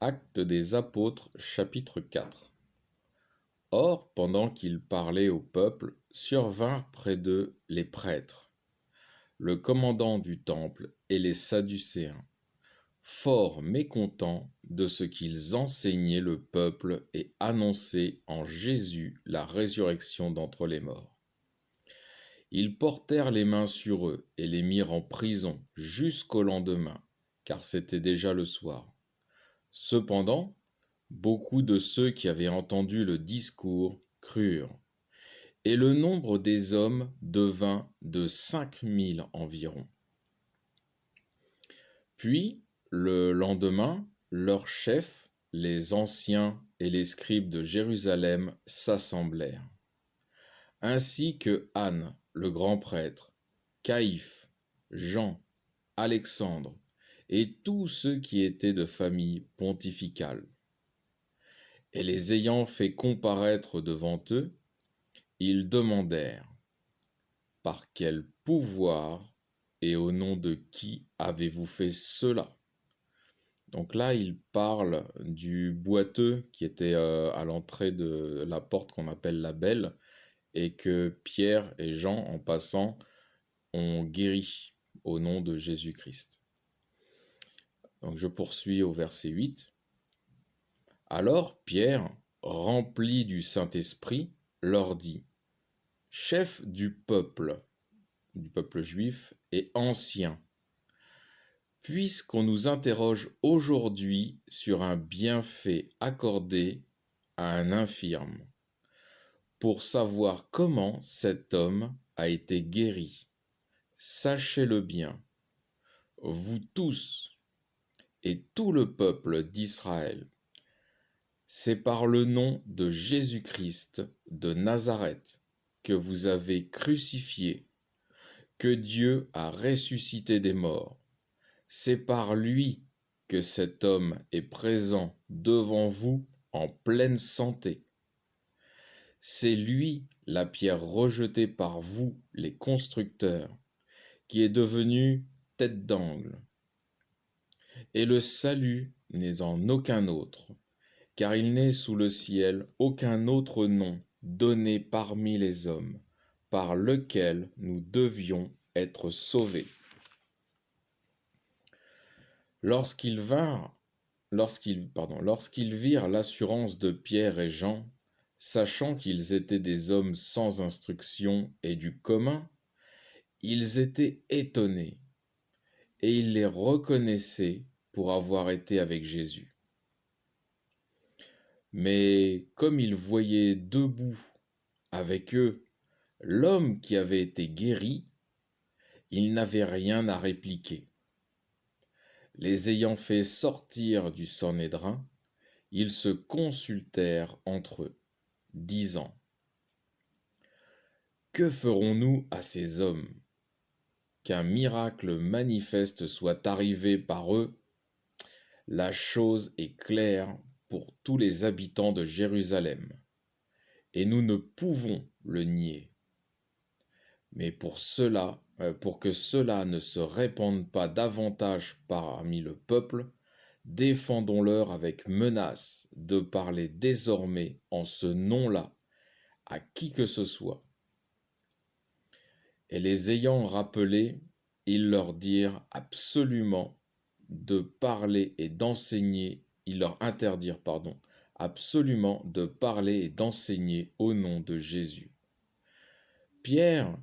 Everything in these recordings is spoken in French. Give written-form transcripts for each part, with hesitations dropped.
Actes des Apôtres, chapitre 4. Or, pendant qu'il parlait au peuple, survinrent près d'eux les prêtres, le commandant du temple et les Sadducéens, fort mécontents de ce qu'ils enseignaient le peuple et annonçaient en Jésus la résurrection d'entre les morts. Ils portèrent les mains sur eux et les mirent en prison jusqu'au lendemain, car c'était déjà le soir. Cependant, beaucoup de ceux qui avaient entendu le discours crurent, et le nombre des hommes devint de 5 000 environ. Puis, le lendemain, leurs chefs, les anciens et les scribes de Jérusalem s'assemblèrent, ainsi que Anne, le grand prêtre, Caïphe, Jean, Alexandre, et tous ceux qui étaient de famille pontificale. Et les ayant fait comparaître devant eux, ils demandèrent: Par quel pouvoir et au nom de qui avez-vous fait cela? Donc là, il parle du boiteux qui était à l'entrée de la porte qu'on appelle la Belle, et que Pierre et Jean, en passant, ont guéri au nom de Jésus-Christ. Donc je poursuis au verset 8. Alors Pierre, rempli du Saint-Esprit, leur dit: Chef du peuple juif et ancien, puisqu'on nous interroge aujourd'hui sur un bienfait accordé à un infirme, pour savoir comment cet homme a été guéri, sachez-le bien, vous tous et tout le peuple d'Israël, c'est par le nom de Jésus-Christ de Nazareth que vous avez crucifié, que Dieu a ressuscité des morts. C'est par lui que cet homme est présent devant vous en pleine santé. C'est lui la pierre rejetée par vous, les constructeurs, qui est devenue tête d'angle. Et le salut n'est en aucun autre, car il n'est sous le ciel aucun autre nom donné parmi les hommes, par lequel nous devions être sauvés. Lorsqu'ils virent l'assurance de Pierre et Jean, sachant qu'ils étaient des hommes sans instruction et du commun, ils étaient étonnés, et ils les reconnaissaient pour avoir été avec Jésus. Mais comme ils voyaient debout avec eux l'homme qui avait été guéri, ils n'avaient rien à répliquer. Les ayant fait sortir du Sanhédrin, ils se consultèrent entre eux, disant: Que ferons-nous à ces hommes? Qu'un miracle manifeste soit arrivé par eux. La chose est claire pour tous les habitants de Jérusalem, et nous ne pouvons le nier. Mais pour que cela ne se répande pas davantage parmi le peuple, défendons-leur avec menace de parler désormais en ce nom-là à qui que ce soit. Et les ayant rappelés, ils leur dirent absolument de parler et d'enseigner, ils leur interdirent, absolument de parler et d'enseigner au nom de Jésus. Pierre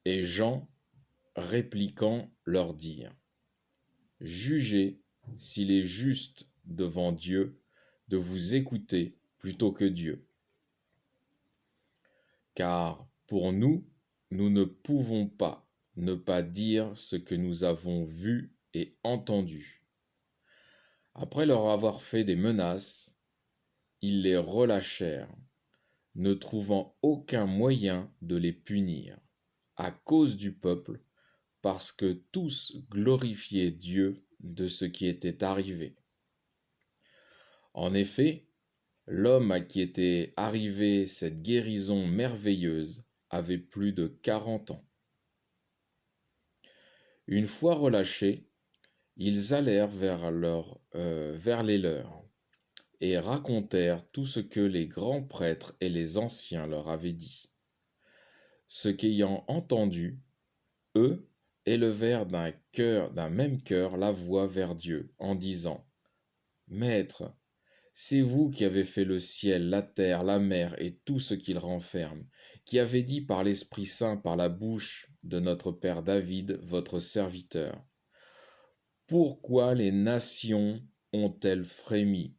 et Jean, répliquant, leur dirent: Jugez s'il est juste devant Dieu de vous écouter plutôt que Dieu. Car pour nous, nous ne pouvons pas ne pas dire ce que nous avons vu et entendu. Après leur avoir fait des menaces, ils les relâchèrent, ne trouvant aucun moyen de les punir, à cause du peuple, parce que tous glorifiaient Dieu de ce qui était arrivé. En effet, l'homme à qui était arrivée cette guérison merveilleuse avait plus de 40 ans. Une fois relâchés, ils allèrent vers les leurs et racontèrent tout ce que les grands prêtres et les anciens leur avaient dit. Ce qu'ayant entendu, eux élevèrent d'un même cœur la voix vers Dieu, en disant: Maître, c'est vous qui avez fait le ciel, la terre, la mer et tout ce qu'ils renferment, qui avez dit par l'Esprit Saint, par la bouche de notre Père David, votre serviteur. Pourquoi les nations ont-elles frémi,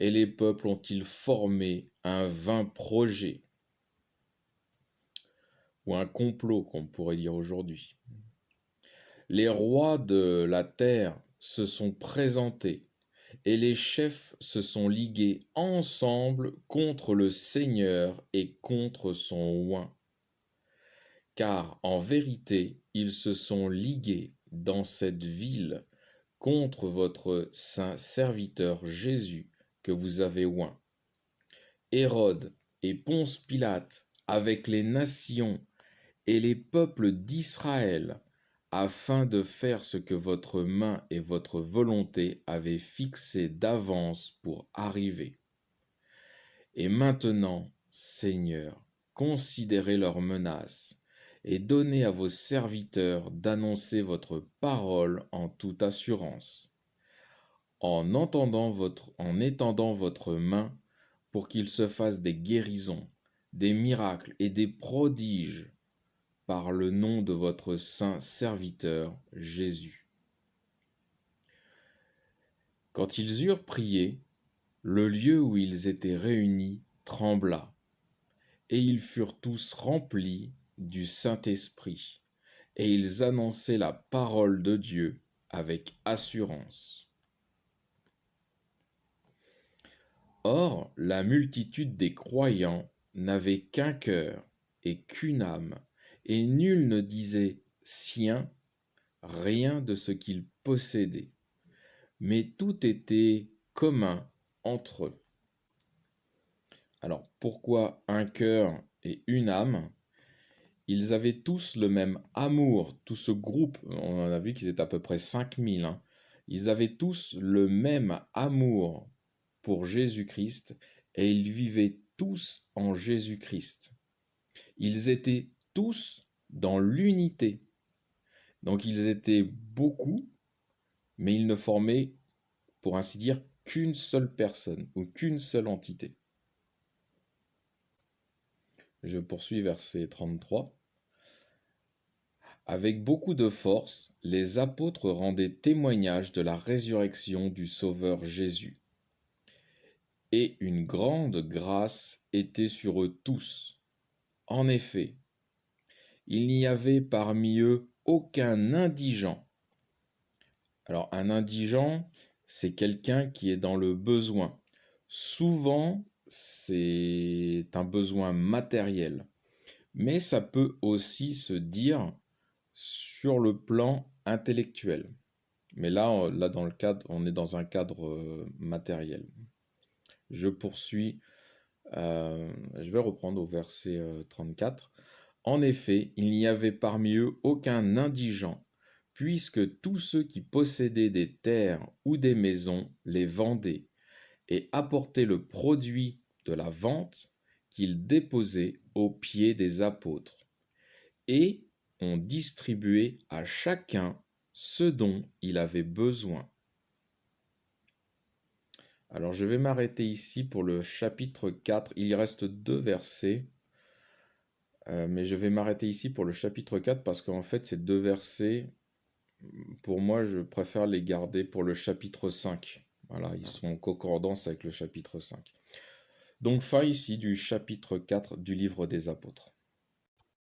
et les peuples ont-ils formé un vain projet, ou un complot, qu'on pourrait dire aujourd'hui? Les rois de la terre se sont présentés, et les chefs se sont ligués ensemble contre le Seigneur et contre son oint. Car en vérité, ils se sont ligués dans cette ville contre votre saint serviteur Jésus que vous avez oint. Hérode et Ponce Pilate, avec les nations et les peuples d'Israël, afin de faire ce que votre main et votre volonté avaient fixé d'avance pour arriver. Et maintenant, Seigneur, considérez leurs menaces et donnez à vos serviteurs d'annoncer votre parole en toute assurance, en étendant votre main pour qu'il se fasse des guérisons, des miracles et des prodiges par le nom de votre saint serviteur Jésus. Quand ils eurent prié, le lieu où ils étaient réunis trembla, et ils furent tous remplis du Saint-Esprit, et ils annonçaient la parole de Dieu avec assurance. Or, la multitude des croyants n'avait qu'un cœur et qu'une âme, et nul ne disait sien rien de ce qu'ils possédaient, mais tout était commun entre eux. Alors, pourquoi un cœur et une âme? Ils avaient tous le même amour, tout ce groupe, on a vu qu'ils étaient à peu près 5000, hein. Ils avaient tous le même amour pour Jésus-Christ et ils vivaient tous en Jésus-Christ. Ils étaient tous dans l'unité. Donc ils étaient beaucoup, mais ils ne formaient, pour ainsi dire, qu'une seule personne ou qu'une seule entité. Je poursuis verset 33. Avec beaucoup de force, les apôtres rendaient témoignage de la résurrection du Sauveur Jésus. Et une grande grâce était sur eux tous. En effet, il n'y avait parmi eux aucun indigent. Alors, un indigent, c'est quelqu'un qui est dans le besoin. Souvent, c'est un besoin matériel, mais ça peut aussi se dire sur le plan intellectuel. Mais là, dans le cadre, on est dans un cadre matériel. Je poursuis, je vais reprendre au verset 34. En effet, il n'y avait parmi eux aucun indigent, puisque tous ceux qui possédaient des terres ou des maisons les vendaient et apportaient le produit de la vente qu'ils déposaient aux pieds des apôtres. Et on distribuait à chacun ce dont il avait besoin. Alors je vais m'arrêter ici pour le chapitre 4. Il reste 2 versets, mais je vais m'arrêter ici pour le chapitre 4 parce qu'en fait ces 2 versets, pour moi, je préfère les garder pour le chapitre 5. Voilà, ils sont en concordance avec le chapitre 5. Donc fin ici du chapitre 4 du livre des Apôtres.